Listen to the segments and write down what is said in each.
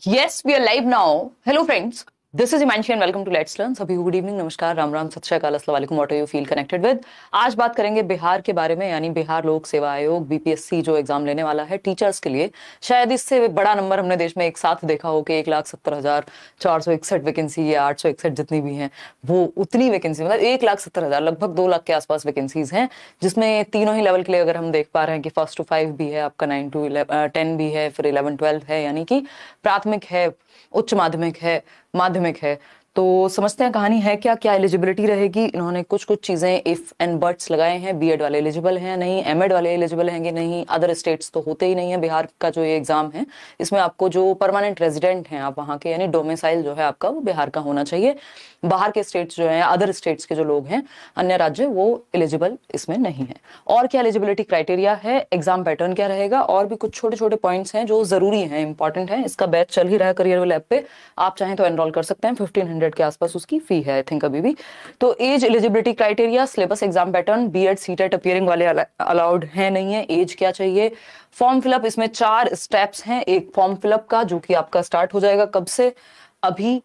Yes, we are live now. Hello, friends. This is Himanshi and welcome to Let's Learn. सभी good evening, नमस्कार, राम राम, सत श्री अकाल, अस्सलाम वालेकुम. What are you feel connected with. आज बात करेंगे बिहार के बारे में, यानी बिहार लोक सेवा आयोग बीपीएससी जो एग्जाम लेने वाला है टीचर्स के लिए. शायद इससे बड़ा नंबर हमने देश में एक साथ देखा हो कि 1,70,461 वैकेंसी या 861 जितनी भी हैं, वो उतनी वैकेंसी, मतलब 1,70,000, लगभग 2 लाख के आसपास वैकेंसीज हैं, जिसमें तीनों ही लेवल के लिए अगर हम देख पा रहे हैं कि 1 to 5 भी है, आपका 9 to 10 भी है, फिर 11-12 है, यानी कि प्राथमिक है, उच्च माध्यमिक है, माध्यमिक है. तो समझते हैं कहानी है क्या क्या एलिजिबिलिटी रहेगी. इन्होंने कुछ कुछ चीजें इफ एंड बट्स लगाए हैं. बीएड वाले एलिजिबल हैं नहीं, एमएड वाले एलिजिबल हैं कि नहीं, अदर स्टेट्स तो होते ही नहीं है. बिहार का जो ये एग्जाम है इसमें आपको जो परमानेंट रेजिडेंट हैं आप वहाँ के, यानी डोमिसाइल जो है आपका वो बिहार का होना चाहिए. बाहर के स्टेट्स जो हैं, अदर स्टेट्स के जो लोग हैं, अन्य राज्य, वो एलिजिबल इसमें नहीं है. और क्या एलिजिबिलिटी क्राइटेरिया है, एग्जाम पैटर्न क्या रहेगा, और भी कुछ छोटे छोटे पॉइंट्स हैं जो जरूरी हैं, इंपॉर्टेंट है. इसका बैच चल ही रहा है करियर ऐप पे, आप चाहें तो एनरोल कर सकते हैं. 1500 के आसपास उसकी फी है आई थिंक अभी भी. तो age, eligibility criteria, syllabus, exam pattern, BEd CTET appearing वाले अलाउड है नहीं है, एज क्या चाहिए, फॉर्म फिलअप. इसमें 4 स्टेप्स हैं एक फॉर्म फिलअप का, जो कि आपका स्टार्ट हो जाएगा कब से, अभी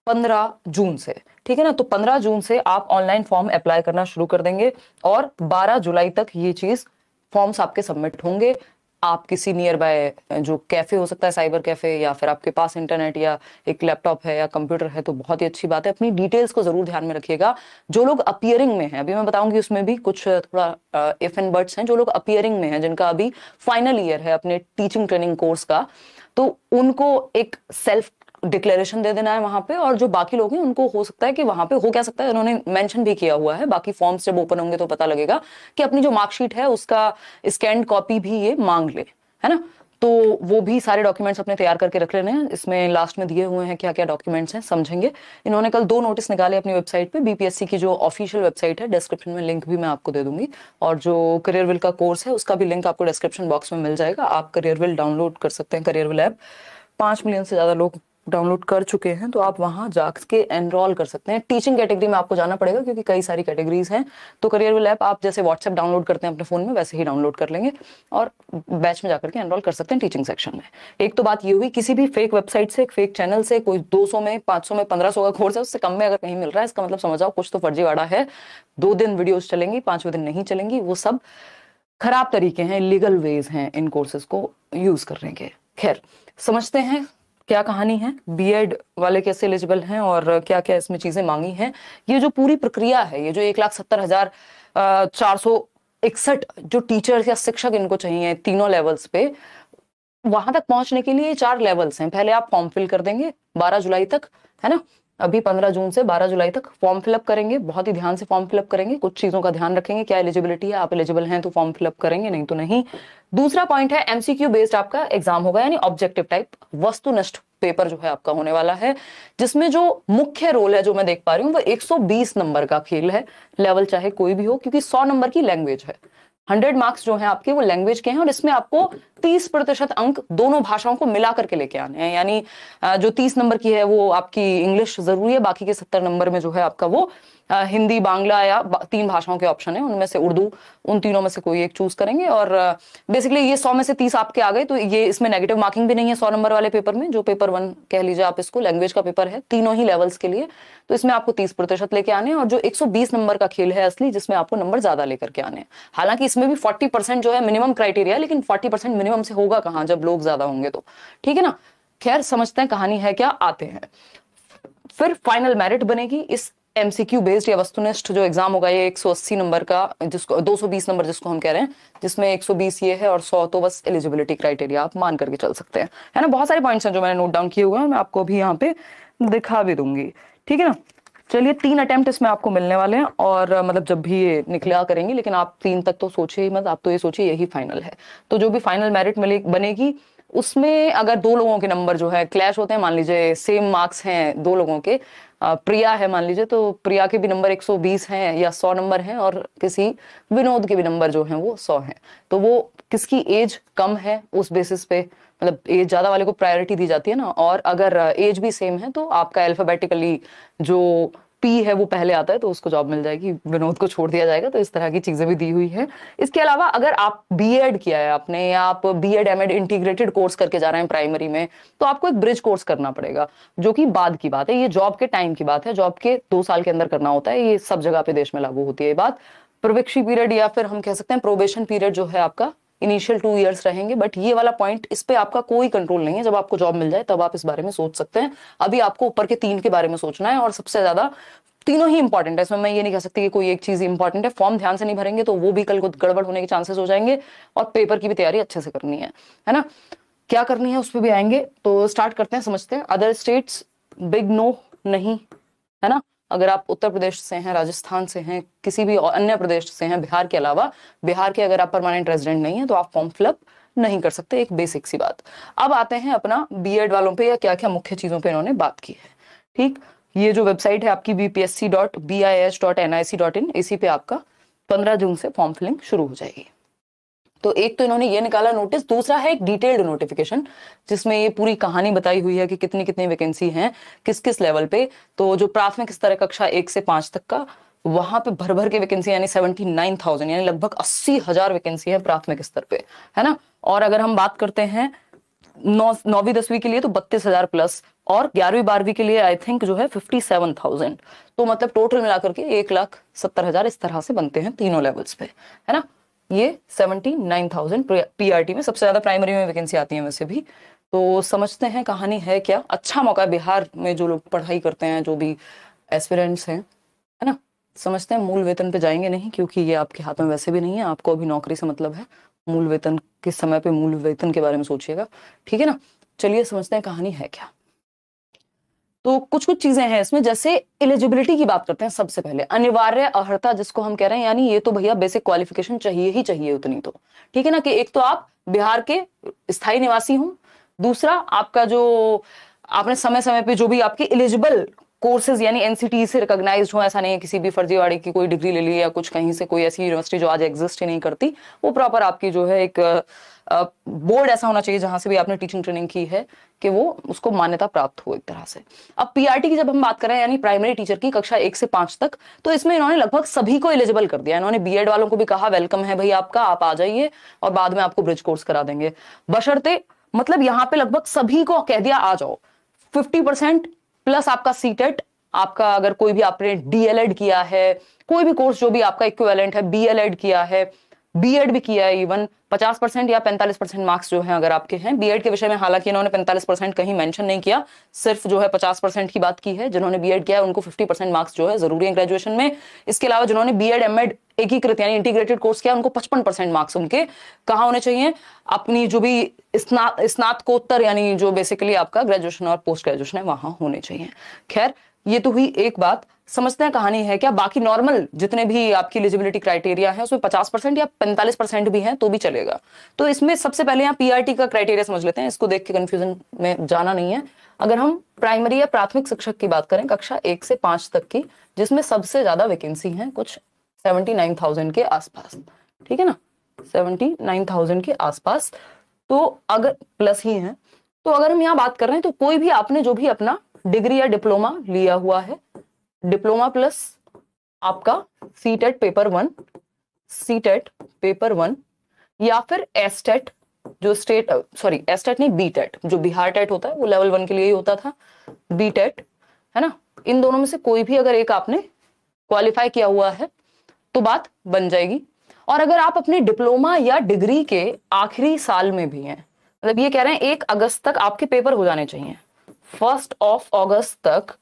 15 जून से. ठीक है ना. तो 15 जून से आप ऑनलाइन फॉर्म अप्लाई करना शुरू कर देंगे और 12 जुलाई तक ये चीज फॉर्म्स आपके सबमिट होंगे. आप किसी नियर बाय जो कैफे हो सकता है, साइबर कैफे, या फिर आपके पास इंटरनेट या एक लैपटॉप है या कंप्यूटर है, तो बहुत ही अच्छी बात है. अपनी डिटेल्स को जरूर ध्यान में रखिएगा. जो लोग अपियरिंग में हैं, अभी मैं बताऊंगी उसमें भी कुछ थोड़ा इफ एंड बट्स हैं. जो लोग अपियरिंग में हैं, जिनका अभी फाइनल ईयर है अपने टीचिंग ट्रेनिंग कोर्स का, तो उनको एक सेल्फ डिक्लेरेशन दे देना है वहां पे. और जो बाकी लोग हैं उनको हो सकता है कि वहां पे हो क्या सकता है, उन्होंने मेंशन भी किया हुआ है, बाकी फॉर्म्स जब ओपन होंगे तो पता लगेगा, कि अपनी जो मार्कशीट है उसका स्कैन कॉपी भी ये मांग ले, है ना. तो वो भी सारे डॉक्यूमेंट्स अपने तैयार करके रख लेने हैं. इसमें लास्ट में दिए हुए हैं क्या क्या डॉक्यूमेंट्स हैं, समझेंगे. इन्होंने कल 2 नोटिस निकाले अपनी वेबसाइट पे. बीपीएससी की जो ऑफिशियल वेबसाइट है, डिस्क्रिप्शन में लिंक भी मैं आपको दे दूंगी, और जो करियरविल का कोर्स है उसका भी लिंक आपको डिस्क्रिप्शन बॉक्स में मिल जाएगा. आप करियरविल डाउनलोड कर सकते हैं. करियरविल ऐप 5 मिलियन से ज्यादा लोग डाउनलोड कर चुके हैं, तो आप वहां जाके एनरोल कर सकते हैं. टीचिंग कैटेगरी में आपको जाना पड़ेगा क्योंकि कई सारी कैटेगरीज हैं. तो करियरविल ऐप आप जैसे व्हाट्सएप डाउनलोड करते हैं अपने फोन में, वैसे ही डाउनलोड कर लेंगे और बैच में जाकर के एनरोल कर सकते हैं टीचिंग सेक्शन में. एक तो बात ये हुई, किसी भी फेक वेबसाइट से, फेक चैनल से कोई 200 में, 500 में, 1500 का कोर्स है, उससे कम में अगर कहीं मिल रहा है, इसका मतलब समझ आओ कुछ तो फर्जीवाड़ा है. 2 दिन वीडियोज चलेंगी, 5वें दिन नहीं चलेंगी. वो सब खराब तरीके हैं, लीगल वेज हैं इन कोर्सेज को यूज करने के. खैर, समझते हैं क्या कहानी है, बीएड वाले कैसे एलिजिबल हैं और क्या क्या इसमें चीजें मांगी हैं. ये जो पूरी प्रक्रिया है, ये जो 1,70,461 जो टीचर्स या शिक्षक इनको चाहिए तीनों लेवल्स पे, वहां तक पहुंचने के लिए 4 लेवल्स हैं. पहले आप फॉर्म फिल कर देंगे 12 जुलाई तक, है ना. अभी 15 जून से 12 जुलाई तक फॉर्म फिलअप करेंगे. बहुत ही ध्यान से फॉर्म फिलअप करेंगे, कुछ चीजों का ध्यान रखेंगे. क्या एलिजिबिलिटी है, आप एलिजिबल हैं तो फॉर्म फिलअप करेंगे, नहीं तो नहीं. दूसरा पॉइंट है, एमसीक्यू बेस्ड आपका एग्जाम होगा, यानी ऑब्जेक्टिव टाइप वस्तुनिष्ठ पेपर जो है आपका होने वाला है, जिसमें जो मुख्य रोल है जो मैं देख पा रही हूँ, वो 120 नंबर का खेल है. लेवल चाहे कोई भी हो, क्योंकि 100 नंबर की लैंग्वेज है. 100 मार्क्स जो हैं आपके वो लैंग्वेज के हैं, और इसमें आपको 30% अंक दोनों भाषाओं को मिला करके लेके आने हैं. यानी जो 30 नंबर की है वो आपकी इंग्लिश जरूरी है, बाकी के 70 नंबर में जो है आपका वो हिंदी, बांग्ला या 3 भाषाओं के ऑप्शन है, उनमें से उर्दू, उन तीनों में से कोई एक चूज करेंगे. और बेसिकली ये 100 में से 30 आपके आ गए, तो ये इसमें नेगेटिव मार्किंग भी नहीं है 100 नंबर वाले पेपर में. जो पेपर 1 कह लीजिए आप इसको, लैंग्वेज का पेपर है तीनों ही लेवल्स के लिए, तो इसमें आपको 30% लेके आने हैं. और जो 120 नंबर का खेल है असली, जिसमें आपको नंबर ज्यादा लेकर के आने हैं. हालांकि इसमें भी 40% जो है मिनिमम क्राइटेरिया, लेकिन 40% मिनिमम से होगा कहां जब लोग ज्यादा होंगे तो. ठीक है ना. खैर, समझते हैं कहानी है क्या, आते हैं. फिर फाइनल मेरिट बनेगी इस एमसीक्यू बेस्ड या वस्तुनिष्ठ जो एग्जाम होगा, ये 180 नंबर का, जिसको 220 नंबर जिसको हम कह रहे हैं, जिसमें 120 ये है और 100 तो बस एलिजिबिलिटी क्राइटेरिया आप मान करके चल सकते हैं, है ना. बहुत सारे पॉइंट्स हैं जो मैंने नोट डाउन किए हुए हैं, मैं आपको भी यहाँ पे दिखा भी दूंगी. ठीक है ना. चलिए, 3 अटेम्प्ट इसमें आपको मिलने वाले हैं, और मतलब जब भी ये निकला करेंगे, लेकिन आप 3 तक तो सोचिए ही मत, आप तो ये सोचिए यही फाइनल है. तो जो भी फाइनल मेरिट बनेगी, उसमें अगर 2 लोगों के नंबर जो है क्लैश होते हैं, मान लीजिए सेम मार्क्स हैं 2 लोगों के, प्रिया है मान लीजिए, तो प्रिया के भी नंबर 120 हैं या 100 नंबर हैं, और किसी विनोद के भी नंबर जो हैं वो 100 हैं, तो वो किसकी एज कम है उस बेसिस पे, मतलब एज ज्यादा वाले को प्रायोरिटी दी जाती है ना. और अगर एज भी सेम है तो आपका अल्फाबेटिकली जो पी है वो पहले आता है तो उसको जॉब मिल जाएगी, विनोद को छोड़ दिया जाएगा। तो इस तरह की चीजें भी दी हुई है। इसके अलावा अगर आप बीएड किया है आपने, या आप बीएड एमएड इंटीग्रेटेड कोर्स करके जा रहे हैं प्राइमरी में, तो आपको एक ब्रिज कोर्स करना पड़ेगा, जो कि बाद की बात है, ये जॉब के टाइम की बात है, जॉब के 2 साल के अंदर करना होता है। ये सब जगह पे देश में लागू होती है ये बात। प्रवेक्षी पीरियड या फिर हम कह सकते हैं प्रोबेशन पीरियड जो है आपका इनिशियल 2 इयर्स रहेंगे, बट ये वाला पॉइंट, इस पे आपका कोई कंट्रोल नहीं है। जब आपको जॉब मिल जाए तब आप इस बारे में सोच सकते हैं। अभी आपको ऊपर के 3 के बारे में सोचना है, और सबसे ज्यादा तीनों ही इंपॉर्टेंट है। इसमें मैं ये नहीं कह सकती कि कोई एक चीज इंपॉर्टेंट है। फॉर्म ध्यान से नहीं भरेंगे तो वो भी कल को गड़बड़ होने के चांसेस हो जाएंगे, और पेपर की भी तैयारी अच्छे से करनी है ना। क्या करनी है उस पर भी आएंगे। तो स्टार्ट करते हैं, समझते हैं। अदर स्टेट्स, बिग नो नहीं, है ना। अगर आप उत्तर प्रदेश से हैं, राजस्थान से हैं, किसी भी अन्य प्रदेश से हैं बिहार के अलावा, बिहार के अगर आप परमानेंट रेजिडेंट नहीं है तो आप फॉर्म फिलअप नहीं कर सकते। एक बेसिक सी बात। अब आते हैं अपना बीएड वालों पे, या क्या क्या मुख्य चीजों पे इन्होंने बात की है। ठीक, ये जो वेबसाइट है आपकी bpsc.bis.nic.in, इसी पे आपका 15 जून से फॉर्म फिलिंग शुरू हो जाएगी। तो एक तो इन्होंने ये निकाला नोटिस, दूसरा है एक डिटेल्ड नोटिफिकेशन, जिसमें ये पूरी कहानी बताई हुई है कि कितनी कितनी वैकेंसी हैं, किस किस लेवल पे। तो जो प्राथमिक स्तर है कक्षा 1 से 5 तक का, वहां पे भर भर के वैकेंसी, यानी 79,000, यानी लगभग 80,000 वैकेंसी है प्राथमिक स्तर पे, है ना। और अगर हम बात करते हैं 9वीं 10वीं के लिए तो 32,000 प्लस, और 11वीं 12वीं के लिए आई थिंक जो है 57,000। तो मतलब टोटल मिलाकर के 1,70,000 इस तरह से बनते हैं तीनों लेवल्स पे, है ना। ये 79,000 पीआरटी में। सबसे ज्यादा प्राइमरी में वैकेंसी आती है वैसे भी। तो समझते हैं कहानी है क्या। अच्छा मौका है बिहार में जो लोग पढ़ाई करते हैं, जो भी एस्पिरेंट्स हैं, है ना। समझते हैं। मूल वेतन पे जाएंगे नहीं, क्योंकि ये आपके हाथ में वैसे भी नहीं है। आपको अभी नौकरी से मतलब है। मूल वेतन किस समय पे मूल वेतन के बारे में सोचिएगा, ठीक है ना। चलिए समझते हैं कहानी है क्या। तो कुछ कुछ चीजें हैं इसमें, जैसे एलिजिबिलिटी की बात करते हैं। सबसे पहले अनिवार्य अर्हता जिसको हम कह रहे हैं, यानी ये तो भैया बेसिक क्वालिफिकेशन चाहिए ही चाहिए उतनी तो, ठीक है ना। कि एक तो आप बिहार के स्थायी निवासी हो, दूसरा आपका जो आपने समय समय पे जो भी आपके एलिजिबल कोर्सेज यानी एनसीटी से रिकॉग्नाइज्ड हो। ऐसा नहीं है किसी भी फर्जीवाड़े की कोई डिग्री ले ली या कुछ कहीं से कोई ऐसी यूनिवर्सिटी जो आज एग्जिस्ट ही नहीं करती, वो प्रॉपर आपकी जो है एक बोर्ड ऐसा होना चाहिए जहां से भी आपने टीचिंग ट्रेनिंग की है कि वो उसको मान्यता प्राप्त हो एक तरह से। अब पीआरटी की जब हम बात कर रहे हैं, यानी प्राइमरी टीचर की कक्षा 1 से 5 तक, तो इसमें इन्होंने लगभग सभी को एलिजिबल कर दिया। इन्होंने बीएड वालों को भी कहा वेलकम है भाई आपका, आप आ जाइए और बाद में आपको ब्रिज कोर्स करा देंगे, बशर्ते, मतलब यहाँ पे लगभग सभी को कह दिया आ जाओ। 50% प्लस आपका सीटेट, आपका अगर कोई भी आपने डीएलएड किया है, कोई भी कोर्स जो भी आपका इक्विवेलेंट है, बीएलएड किया है, बीएड भी किया है, इवन 50% या 45% मार्क्स जो हैं अगर आपके हैं बीएड के विषय में। हालांकि इन्होंने 45% कहीं मेंशन नहीं किया, सिर्फ जो है 50% की बात की है। जिन्होंने बीएड किया है उनको 50% मार्क्स जो है जरूरी है ग्रेजुएशन में। इसके अलावा जिन्होंने बीएड एमएड एकीकृत यानी इंटीग्रेटेड कोर्स किया उनको 55% मार्क्स उनके कहाँ होने चाहिए, अपनी जो भी स्नातकोत्तर यानी जो बेसिकली आपका ग्रेजुएशन और पोस्ट ग्रेजुएशन है वहां होने चाहिए। खैर ये तो हुई एक बात। समझते हैं कहानी है क्या। बाकी नॉर्मल जितने भी आपकी एलिजिबिलिटी क्राइटेरिया है उसमें 50% या 45% भी हैं तो भी चलेगा। तो इसमें सबसे पहले यहाँ पीआरटी का क्राइटेरिया समझ लेते हैं, इसको देख के कंफ्यूजन में जाना नहीं है। अगर हम प्राइमरी या प्राथमिक शिक्षक की बात करें कक्षा 1 से 5 तक की, जिसमें सबसे ज्यादा वैकेंसी है कुछ 79,000 के आसपास, ठीक है ना, 79,000 के आसपास। तो अगर प्लस ही है, तो अगर हम यहाँ बात कर रहे हैं तो कोई भी आपने जो भी अपना डिग्री या डिप्लोमा लिया हुआ है, डिप्लोमा प्लस आपका सीटेट पेपर 1, सीटेट पेपर 1, या फिर एस्टेट जो स्टेट एस्टेट नहीं बीटेट जो बिहार टेट होता है वो लेवल 1 के लिए ही होता था, बीटेट, है ना। इन दोनों में से कोई भी अगर एक आपने क्वालिफाई किया हुआ है तो बात बन जाएगी। और अगर आप अपने डिप्लोमा या डिग्री के आखिरी साल में भी हैं, मतलब ये कह रहे हैं 1 अगस्त तक आपके पेपर हो जाने चाहिए, 1 अगस्त तक,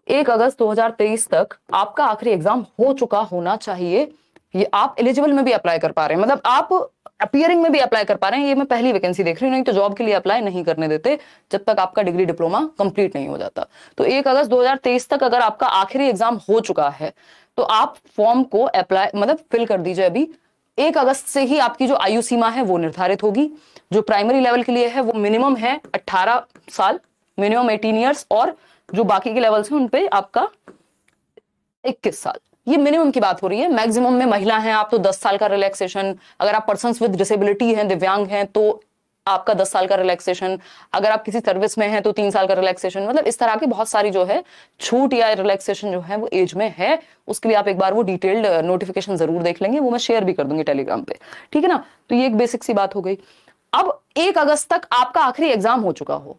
1 अगस्त 2023 तक आपका आखिरी एग्जाम हो चुका होना चाहिए। ये आप एलिजिबल में भी अप्लाई कर पा रहे हैं, मतलब आप अपीयरिंग में भी अप्लाई कर पा रहे हैं। ये मैं पहली वैकेंसी देख रही हूँ, नहीं तो जॉब के लिए अप्लाई नहीं करने देते जब तक आपका डिग्री डिप्लोमा कंप्लीट नहीं हो जाता। तो 1 अगस्त 2023 तक अगर आपका आखिरी एग्जाम हो चुका है तो आप फॉर्म को अप्लाई मतलब फिल कर दीजिए अभी। 1 अगस्त से ही आपकी जो आयु सीमा है वो निर्धारित होगी। जो प्राइमरी लेवल के लिए है वो मिनिमम है 18 साल, मिनिमम 18 ईयर्स, और जो बाकी के लेवल्स हैं उन पे आपका 21 साल। ये मिनिमम की बात हो रही है। मैक्सिमम में महिला हैं आप तो 10 साल का रिलैक्सेशन, अगर आप पर्सन्स विद डिसेबिलिटी हैं, दिव्यांग हैं, तो आपका 10 साल का रिलैक्सेशन, अगर आप किसी सर्विस में हैं तो 3 साल का रिलैक्सेशन, मतलब इस तरह की बहुत सारी जो है छूट या रिलैक्सेशन जो है वो एज में है। उसके लिए आप एक बार वो डिटेल्ड नोटिफिकेशन जरूर देख लेंगे, वो मैं शेयर भी कर दूंगी टेलीग्राम पे, ठीक है ना। तो ये एक बेसिक सी बात हो गई। अब 1 अगस्त तक आपका आखिरी एग्जाम हो चुका हो,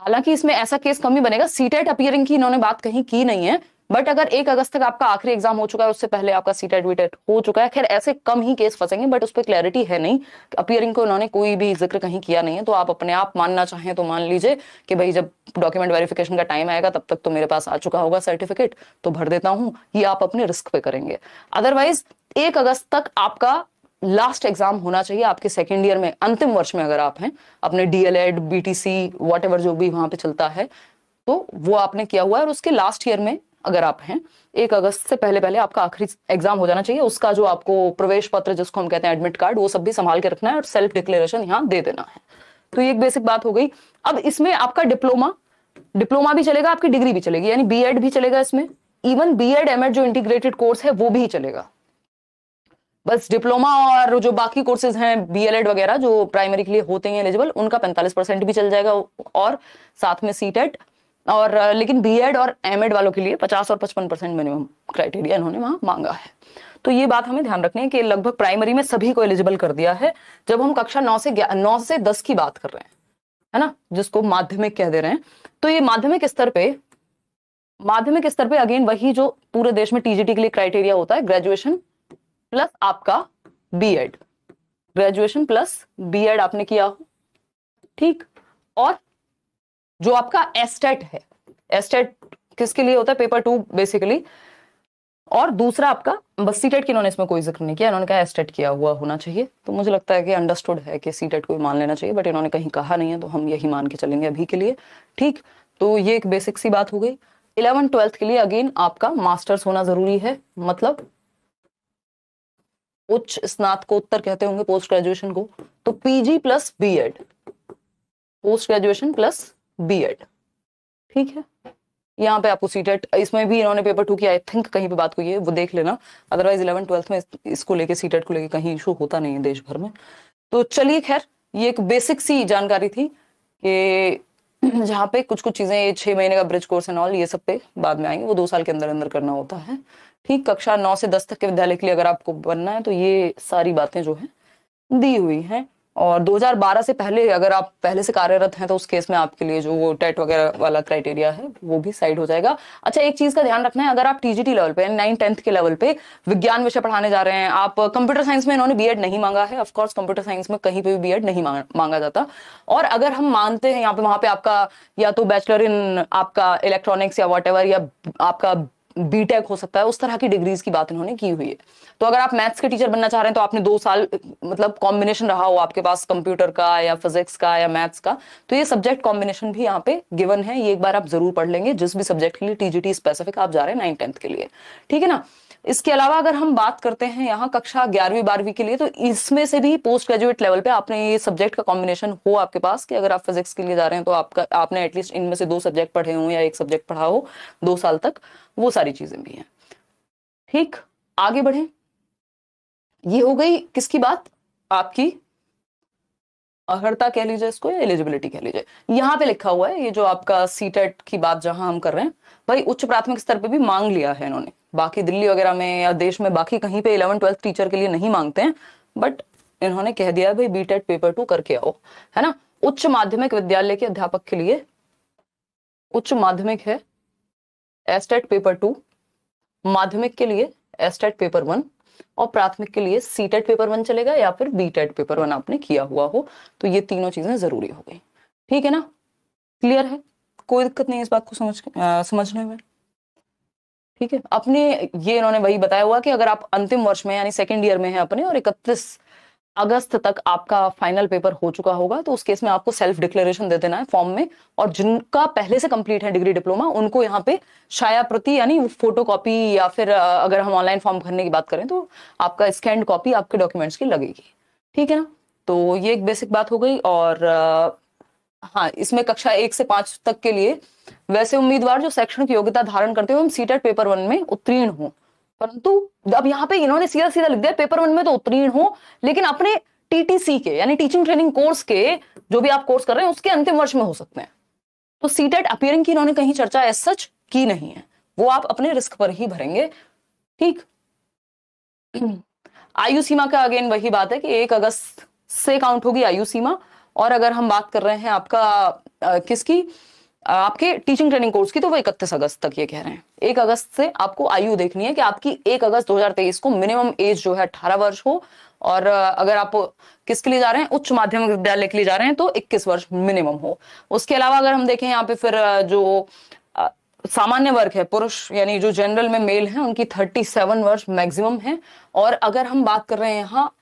हालांकि इसमें ऐसा केस कम ही बनेगा, सीटेट अपीयरिंग की इन्होंने बात कहीं की नहीं है, बट अगर 1 अगस्त तक आपका आखिरी एग्जाम हो चुका है, उससे पहले आपका सीटेट वीटेट हो चुका है, खैर ऐसे कम ही केस फंसेंगे, बट उस पर क्लैरिटी है नहीं, अपीयरिंग को उन्होंने कोई भी जिक्र कहीं किया नहीं है। तो आप अपने आप मानना चाहें तो मान लीजिए कि भाई जब डॉक्यूमेंट वेरिफिकेशन का टाइम आएगा तब तक तो मेरे पास आ चुका होगा सर्टिफिकेट, तो भर देता हूं, ये आप अपने रिस्क पे करेंगे। अदरवाइज 1 अगस्त तक आपका लास्ट एग्जाम होना चाहिए आपके सेकेंड ईयर में, अंतिम वर्ष में अगर आप हैं, अपने डीएलएड बीटीसी वॉट जो भी वहां पे चलता है तो वो आपने किया हुआ है, और उसके लास्ट ईयर में अगर आप हैं 1 अगस्त से पहले पहले आपका आखिरी एग्जाम हो जाना चाहिए। उसका जो आपको प्रवेश पत्र जिसको हम कहते हैं एडमिट कार्ड, वो सब भी संभाल के रखना है और सेल्फ डिक्लेरेशन यहाँ दे देना है। तो ये एक बेसिक बात हो गई। अब इसमें आपका डिप्लोमा भी चलेगा, आपकी डिग्री भी चलेगी, यानी बीएड भी चलेगा इसमें, इवन बीएड एमएड जो इंटीग्रेटेड कोर्स है वो भी चलेगा। बस डिप्लोमा और जो बाकी कोर्सेज हैं बीएलएड वगैरह जो प्राइमरी के लिए होते हैं एलिजिबल, उनका 45% भी चल जाएगा, और साथ में सीटेट और लेकिन बीएड और एमएड वालों के लिए 50 और 55% मिनिमम क्राइटेरिया इन्होंने वहां मांगा है। तो ये बात हमें ध्यान रखनी है कि लगभग प्राइमरी में सभी को एलिजिबल कर दिया है। जब हम कक्षा 9 से 10 की बात कर रहे हैं, है ना, जिसको माध्यमिक कह दे रहे हैं, तो ये माध्यमिक स्तर पे अगेन वही जो पूरे देश में टीजीटी के लिए क्राइटेरिया होता है, ग्रेजुएशन प्लस आपका बीएड, ग्रेजुएशन प्लस बीएड आपने किया हो, ठीक। और जो आपका एस्टेट है, एस्टेट किसके लिए होता है, पेपर 2 बेसिकली, और दूसरा आपका बस सीटेट की इन्होंने इसमें कोई जिक्र नहीं किया, इन्होंने कहा एस्टेट किया हुआ होना चाहिए। तो मुझे लगता है कि अंडरस्टूड है कि सीटेट को मान लेना चाहिए, बट इन्होंने कहीं कहा नहीं है, तो हम यही मान के चलेंगे अभी के लिए, ठीक। तो ये एक बेसिक सी बात हो गई। 11th-12th के लिए अगेन आपका मास्टर्स होना जरूरी है, मतलब उच्च स्नातकोत्तर कहते होंगे पोस्ट ग्रेजुएशन को, तो PG plus BEd, post graduation plus BEd, ठीक है। यहाँ पे आपको सीटेट, इसमें भी इन्होंने पेपर 2 की आई थिंक कहीं पे बात हुई है, वो देख लेना, अदरवाइज 11th-12th में इसको लेके सीटेट को लेके कहीं इशू होता नहीं है देश भर में। तो चलिए खैर, ये एक बेसिक सी जानकारी थी कि जहाँ पे कुछ कुछ चीजें 6 महीने का ब्रिज कोर्स एंड ऑल ये सब पे बाद में आएंगे, वो 2 साल के अंदर अंदर करना होता है, ठीक। कक्षा 9 से 10 तक के विद्यालय के लिए अगर आपको बनना है तो ये सारी बातें जो है दी हुई हैं। और 2012 से पहले अगर आप पहले से कार्यरत हैं तो उस केस में आपके लिए जो वो टेट वगैरह वाला क्राइटेरिया है वो भी साइड हो जाएगा। अच्छा, एक चीज का ध्यान रखना है, अगर आप टीजीटी लेवल पे 9th-10th के लेवल पे विज्ञान विषय पढ़ाने जा रहे हैं, आप कंप्यूटर साइंस में इन्होंने बीएड नहीं मांगा है, ऑफकोर्स कंप्यूटर साइंस में कहीं पे भी बीएड नहीं मांगा जाता, और अगर हम मानते हैं यहाँ पे वहां पे आपका या तो बैचलर इन आपका इलेक्ट्रॉनिक्स या वॉट या आपका बीटेक हो सकता है, उस तरह की डिग्रीज की बात इन्होंने की हुई है। तो अगर आप मैथ्स के टीचर बनना चाह रहे हैं तो आपने 2 साल मतलब कॉम्बिनेशन रहा हो आपके पास कंप्यूटर का या फिजिक्स का या मैथ्स का, तो ये सब्जेक्ट कॉम्बिनेशन भी यहाँ पे गिवन है, ये एक बार आप जरूर पढ़ लेंगे जिस भी सब्जेक्ट के लिए टीजीटी स्पेसिफिक आप जा रहे हैं 9th-10th के लिए, ठीक है ना। इसके अलावा अगर हम बात करते हैं यहाँ कक्षा 11वीं-12वीं के लिए, तो इसमें से भी पोस्ट ग्रेजुएट लेवल पे आपने ये सब्जेक्ट का कॉम्बिनेशन हो आपके पास कि अगर आप फिजिक्स के लिए जा रहे हैं तो आपने एटलीस्ट इनमें से 2 सब्जेक्ट पढ़े हो या 1 सब्जेक्ट पढ़ा हो 2 साल तक, वो सारी चीजें भी हैं, ठीक। आगे बढ़े, ये हो गई किसकी बात, आपकी अर्हता कह लीजिए इसको या एलिजिबिलिटी कह लीजिए। यहाँ पे लिखा हुआ है ये जो आपका सीटेट की बात जहां हम कर रहे हैं, भाई उच्च प्राथमिक स्तर पे भी मांग लिया है इन्होंने, बाकी दिल्ली वगैरह में या देश में बाकी कहीं पे 11th-12th टीचर के लिए नहीं मांगते हैं, बट इन्होंने कह दिया है भाई बीटेट पेपर 2 करके आओ, है ना। उच्च माध्यमिक विद्यालय के अध्यापक के लिए उच्च माध्यमिक है एस्टेट पेपर 2, माध्यमिक के लिए एस्टेट पेपर 1, और प्राथमिक के लिए सीटेट पेपर 1 चलेगा या फिर बीटेट पेपर 1 आपने किया हुआ हो, तो ये तीनों चीजें जरूरी हो गई, ठीक है ना। क्लियर है, कोई दिक्कत नहीं है इस बात को समझने में, ठीक है। अपने ये इन्होंने वही बताया हुआ कि अगर आप अंतिम वर्ष में यानी सेकेंड ईयर में हैं अपने और 31 अगस्त तक आपका फाइनल पेपर हो चुका होगा, तो उस केस में आपको सेल्फ डिक्लेरेशन दे देना है फॉर्म में, और जिनका पहले से कंप्लीट है डिग्री डिप्लोमा उनको यहाँ पे छाया प्रति यानी फोटो कॉपी या फिर अगर हम ऑनलाइन फॉर्म भरने की बात करें तो आपका स्कैन्ड कॉपी आपके डॉक्यूमेंट्स की लगेगी, ठीक है ना। तो ये एक बेसिक बात हो गई। और हाँ, इसमें कक्षा 1 से 5 तक के लिए वैसे उम्मीदवार जो शैक्षणिक योग्यता धारण करते हुए सीटेट पेपर 1 में उत्तीर्ण हो, परंतु अब यहाँ पे इन्होंने सीधा सीधा लिख दिया पेपर 1 में तो उत्तीर्ण हो, लेकिन अपने टीटीसी के यानी टीचिंग ट्रेनिंग कोर्स के, जो भी आप कोर्स कर रहे हैं उसके अंतिम वर्ष में हो सकते हैं। तो सीटेट अपीयरिंग की इन्होंने कहीं चर्चा एज सच की नहीं है, वो आप अपने रिस्क पर ही भरेंगे। ठीक। आयु सीमा का अगेन वही बात है कि 1 अगस्त से काउंट होगी आयु सीमा। और अगर हम बात कर रहे हैं आपका किसकी, आपके टीचिंग ट्रेनिंग कोर्स की, तो वो 31 अगस्त तक ये कह रहे हैं। 1 अगस्त से आपको आयु देखनी है कि आपकी 1 अगस्त 2023 को मिनिमम एज जो है 18 वर्ष हो। और अगर आप किसके लिए जा रहे हैं, उच्च माध्यमिक विद्यालय के लिए जा रहे हैं, तो 21 वर्ष मिनिमम हो। उसके अलावा अगर हम देखें यहाँ पे फिर जो सामान्य वर्ग है, पुरुष यानी जो जनरल में मेल है, उनकी 37 वर्ष मैक्सिमम है। और अगर हम बात कर रहे हैं यहाँ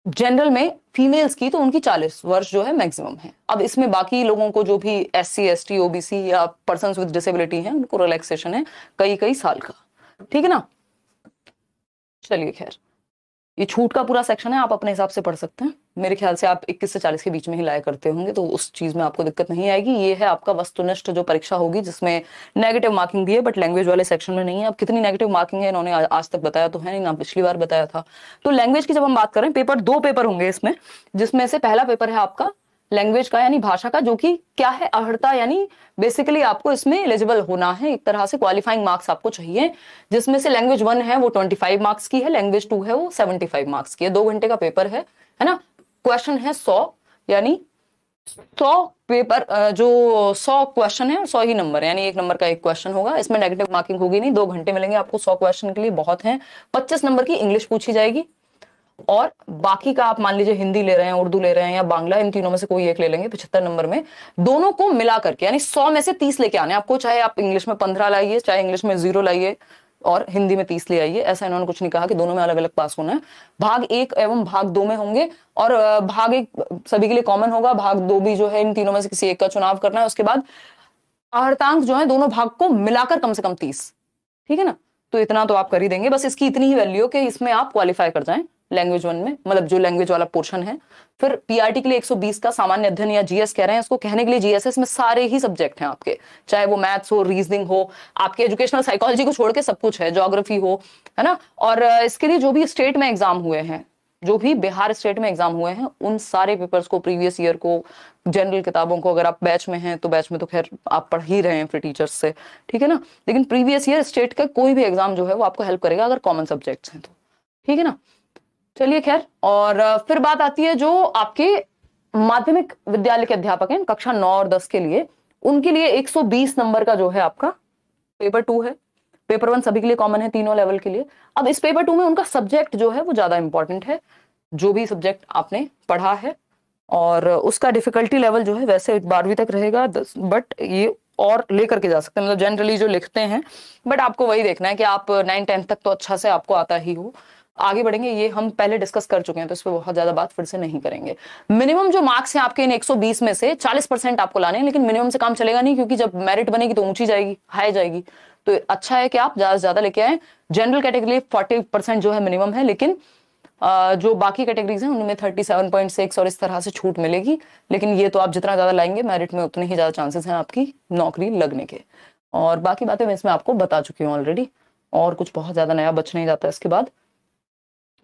जनरल में फीमेल्स की, तो उनकी 40 वर्ष जो है मैक्सिमम है। अब इसमें बाकी लोगों को जो भी SC ST OBC या पर्सन विद डिसेबिलिटी है, उनको रिलैक्सेशन है कई साल का। ठीक है ना। चलिए खैर, ये छूट का पूरा सेक्शन है, आप अपने हिसाब से पढ़ सकते हैं। मेरे ख्याल से आप 21 से 40 के बीच में ही लाया करते होंगे, तो उस चीज में आपको दिक्कत नहीं आएगी। ये है आपका वस्तुनिष्ठ जो परीक्षा होगी, जिसमें नेगेटिव मार्किंग भी है, बट लैंग्वेज वाले सेक्शन में नहीं है। अब कितनी नेगेटिव मार्किंग है इन्होंने आज तक बताया तो है नहीं ना, पिछली बार बताया था। तो लैंग्वेज की जब हम बात करें, पेपर 2 पेपर होंगे इसमें, जिसमें से पहला पेपर है आपका लैंग्वेज का यानी भाषा का, जो कि क्या है, अर्हता यानी बेसिकली आपको इसमें एलिजिबल होना है, एक तरह से क्वालिफाइंग मार्क्स आपको चाहिए, जिसमें से लैंग्वेज 1 है वो 25 मार्क्स की है, लैंग्वेज 2 है वो 75 मार्क्स की है। 2 घंटे का पेपर है ना। क्वेश्चन है 100, यानी 100 पेपर, जो 100 क्वेश्चन है और 100 ही नंबर है, यानी 1 नंबर का 1 क्वेश्चन होगा। इसमें नेगेटिव मार्किंग होगी नहीं। 2 घंटे मिलेंगे आपको 100 क्वेश्चन के लिए, बहुत हैं। 25 नंबर की इंग्लिश पूछी जाएगी, और बाकी का आप मान लीजिए हिंदी ले रहे हैं, उर्दू ले रहे हैं या बांग्ला, इन तीनों में से कोई एक ले लेंगे 75 नंबर में। दोनों को मिला करके यानी 100 में से 30 लेके आने आपको, चाहे आप इंग्लिश में 15 लाइए, चाहे इंग्लिश में 0 लाइए और हिंदी में 30 ले आइए, ऐसा इन्होंने कुछ नहीं कहा कि दोनों में अलग अलग पास होना है। भाग 1 एवं भाग 2 में होंगे, और भाग 1 सभी के लिए कॉमन होगा, भाग 2 भी जो है इन तीनों में से किसी एक का चुनाव करना है। उसके बाद अर्हतांक जो है दोनों भाग को मिलाकर कम से कम 30। ठीक है ना। तो इतना तो आप कर ही देंगे, बस इसकी इतनी ही वैल्यू कि इसमें आप क्वालिफाई कर जाएं लैंग्वेज 1 में, मतलब जो लैंग्वेज वाला पोर्शन है। फिर पीआरटी के लिए 120 का सामान्य अध्ययन या जीएस कह रहे हैं इसको, कहने के लिए जीएसएस में सारे ही सब्जेक्ट हैं आपके, चाहे वो मैथ्स हो, रीजनिंग हो, आपके एजुकेशनल साइकोलॉजी को छोड़ के सब कुछ है, ज्योग्राफी हो, है ना। और इसके लिए जो भी स्टेट में एग्जाम हुए हैं, जो भी बिहार स्टेट में एग्जाम हुए हैं, उन सारे पेपर्स को, प्रीवियस ईयर को, जनरल किताबों को, अगर आप बैच में हैं तो बैच में तो खैर आप पढ़ ही रहे हैं फिर टीचर्स से, ठीक है ना। लेकिन प्रीवियस ईयर स्टेट का कोई भी एग्जाम जो है वो आपको हेल्प करेगा अगर कॉमन सब्जेक्ट्स हैं तो, ठीक है ना। चलिए खैर, और फिर बात आती है जो आपके माध्यमिक विद्यालय के अध्यापक हैं कक्षा 9 और 10 के लिए, उनके लिए 120 नंबर का जो है आपका पेपर 2 है। पेपर 1 सभी के लिए कॉमन है, तीनों लेवल के लिए। अब इस पेपर 2 में उनका सब्जेक्ट जो है वो ज्यादा इंपॉर्टेंट है, जो भी सब्जेक्ट आपने पढ़ा है, और उसका डिफिकल्टी लेवल जो है वैसे 12वीं तक रहेगा, बट ये और लेकर के जा सकते हैं, मतलब जनरली जो लिखते हैं, बट आपको वही देखना है कि आप 9-10 तक तो अच्छा से आपको आता ही हो। आगे बढ़ेंगे, ये हम पहले डिस्कस कर चुके हैं तो इस पर बहुत ज्यादा बात फिर से नहीं करेंगे। मिनिमम जो मार्क्स हैं आपके इन 120 में से 40% आपको लाने हैं, लेकिन मिनिमम से काम चलेगा नहीं, क्योंकि जब मेरिट बनेगी तो ऊंची जाएगी, हाई जाएगी। तो अच्छा है कि आप ज्यादा से ज्यादा लेके आए। जनरल कैटेगरी 40% जो है मिनिमम है, लेकिन जो बाकी कैटेगरीज हैं उनमें 37.6 और इस तरह से छूट मिलेगी। लेकिन ये तो आप जितना ज्यादा लाएंगे मेरिट में, उतने ही ज्यादा चांसेस हैं आपकी नौकरी लगने के। और बाकी बातें मैं इसमें आपको बता चुकी हूँ ऑलरेडी, और कुछ बहुत ज्यादा नया बच नहीं जाता। इसके बाद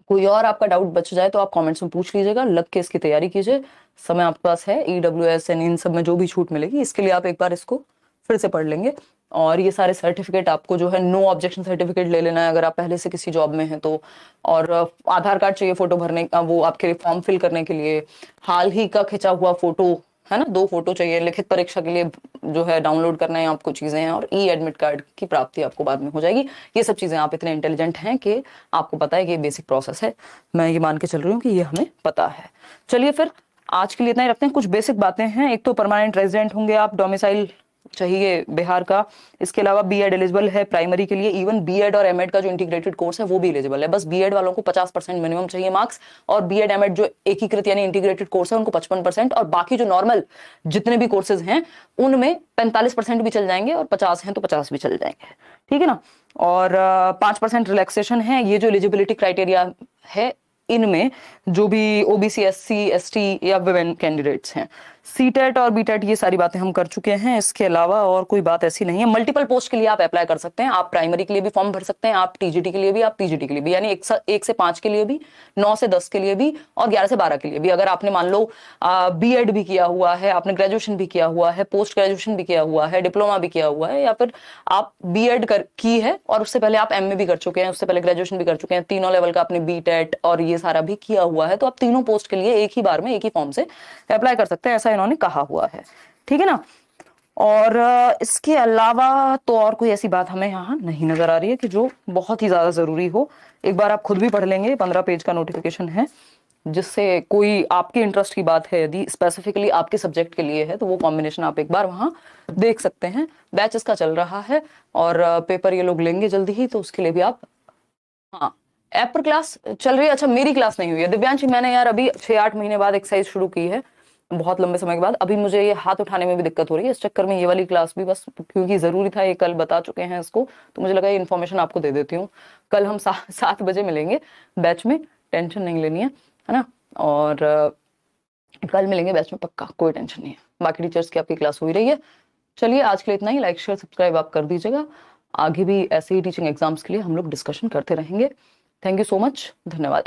कोई और आपका डाउट बच जाए तो आप कमेंट्स में पूछ लीजिएगा, लग के इसकी तैयारी कीजिए, समय आपके पास है। EWS एंड इन सब में जो भी छूट मिलेगी, इसके लिए आप एक बार इसको फिर से पढ़ लेंगे। और ये सारे सर्टिफिकेट आपको जो है, नो ऑब्जेक्शन सर्टिफिकेट ले लेना है अगर आप पहले से किसी जॉब में हैं तो, और आधार कार्ड चाहिए फोटो भरने का, वो आपके लिए फॉर्म फिल करने के लिए, हाल ही का खिंचा हुआ फोटो है ना, 2 फोटो चाहिए, लिखित परीक्षा के लिए जो है डाउनलोड करना है आपको चीजें हैं, और एडमिट कार्ड की प्राप्ति आपको बाद में हो जाएगी। ये सब चीजें, आप इतने इंटेलिजेंट हैं कि आपको पता है कि ये बेसिक प्रोसेस है, मैं ये मान के चल रही हूँ कि ये हमें पता है। चलिए फिर आज के लिए इतना ही रखते हैं। कुछ बेसिक बातें हैं, एक तो परमानेंट रेजिडेंट होंगे आप, डोमिसाइल चाहिए बिहार का। इसके अलावा बीएड एलिजिबल है प्राइमरी के लिए, इवन बीएड और एमएड का जो इंटीग्रेटेड कोर्स है वो भी एलिजिबल है। बस बीएड वालों को 50% मिनिमम चाहिए मार्क्स, और बीएड एमएड जो एकीकृत यानी इंटीग्रेटेड कोर्स है उनको 55%, और बाकी जो नॉर्मल जितने भी कोर्सेज हैं उनमें 45% भी चल जाएंगे, और 50 हैं तो 50 भी चल जाएंगे, ठीक है ना। और 5% रिलैक्सेशन है। ये जो एलिजिबिलिटी क्राइटेरिया है, इनमें जो भी ओबीसी, SC, ST या वुमेन कैंडिडेट्स हैं, सीटेट और बीटेट ये सारी बातें हम कर चुके हैं, इसके अलावा और कोई बात ऐसी नहीं है। मल्टीपल पोस्ट के लिए आप अप्लाई कर सकते हैं, आप प्राइमरी के लिए भी फॉर्म भर सकते हैं, आप टीजीटी के लिए भी, आप पीजीटी के लिए भी, यानी 1 से 5 के लिए भी, 9 से 10 के लिए भी और 11 से 12 के लिए भी। अगर आपने मान लो बीएड भी किया हुआ है, आपने ग्रेजुएशन भी किया हुआ है, पोस्ट ग्रेजुएशन भी किया हुआ है, डिप्लोमा भी किया हुआ है, या फिर आप बीएड की है और उससे पहले आप एमए भी कर चुके हैं, उससे पहले ग्रेजुएशन भी कर चुके हैं, तीनों लेवल का आपने बीटेट और ये सारा भी किया हुआ है, तो आप तीनों पोस्ट के लिए एक ही बार में एक ही फॉर्म से अप्लाई कर सकते हैं, ऐसा इन्होंने कहा हुआ है। ठीक है ना। और इसके अलावा तो और कोई ऐसी बात हमें यहाँ नहीं नजर आ रही है कि जो बहुत ही ज्यादा जरूरी हो। एक बार आप खुद भी पढ़ लेंगे, 15 पेज का नोटिफिकेशन है, जिससे कोई आपके इंटरेस्ट की बात है, यदि स्पेसिफिकली आपके सब्जेक्ट के लिए है, तो वो कॉम्बिनेशन आप एक बार वहां देख सकते हैं। बैच इसका चल रहा है और पेपर ये लोग लेंगे जल्दी ही, तो उसके लिए भी आप, हाँ, ऐप पर क्लास चल रही है। अच्छा, मेरी क्लास नहीं हुई है दिव्यांश, मैंने यार अभी 6-8 महीने बाद एक्सरसाइज शुरू की है, बहुत लंबे समय के बाद। अभी मुझे ये हाथ उठाने में भी दिक्कत हो रही है, इस चक्कर में ये वाली क्लास भी बस क्योंकि जरूरी था, ये कल बता चुके हैं इसको, तो मुझे लगा ये इन्फॉर्मेशन आपको दे देती हूँ। कल हम 7 बजे मिलेंगे बैच में, टेंशन नहीं लेनी है ना। और कल मिलेंगे बैच में पक्का, कोई टेंशन नहीं है। बाकी टीचर्स की आपकी क्लास हो ही रही है। चलिए आज के लिए इतना ही। लाइक शेयर सब्सक्राइब आप कर दीजिएगा। आगे भी ऐसे ही टीचिंग एग्जाम्स के लिए हम लोग डिस्कशन करते रहेंगे। थैंक यू सो मच, धन्यवाद।